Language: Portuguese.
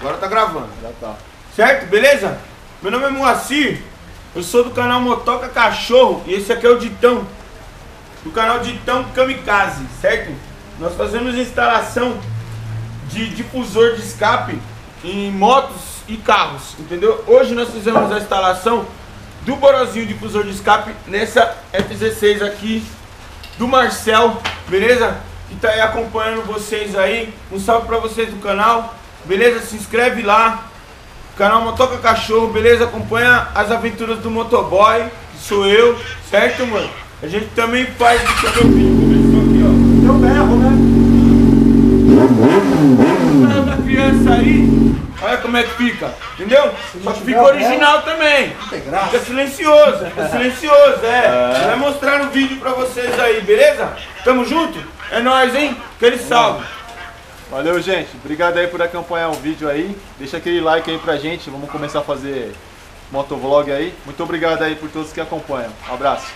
Agora tá gravando. Já tá. Certo? Beleza? Meu nome é Moacir. Eu sou do canal Motoca Cachorro. E esse aqui é o Ditão. Do canal Ditão Kamikaze. Certo? Nós fazemos instalação de difusor de escape em motos e carros. Entendeu? Hoje nós fizemos a instalação do Borozinho difusor de escape nessa FZ6 aqui do Marcel. Beleza? Que tá aí acompanhando vocês aí. Um salve pra vocês do canal. Beleza? Se inscreve lá. Canal Motoca Cachorro, beleza? Acompanha as aventuras do motoboy, que sou eu, certo, mano? A gente também faz o seu vídeo. Começou aqui, ó. Deu berro, né? O berro da criança aí, olha como é que fica, entendeu? Só que fica original também. Fica silencioso, Vai mostrar no vídeo pra vocês aí, beleza? Tamo junto? É nóis, hein? Aquele salve. Valeu, gente. Obrigado aí por acompanhar o vídeo aí. Deixa aquele like aí pra gente. Vamos começar a fazer motovlog aí. Muito obrigado aí por todos que acompanham. Um abraço.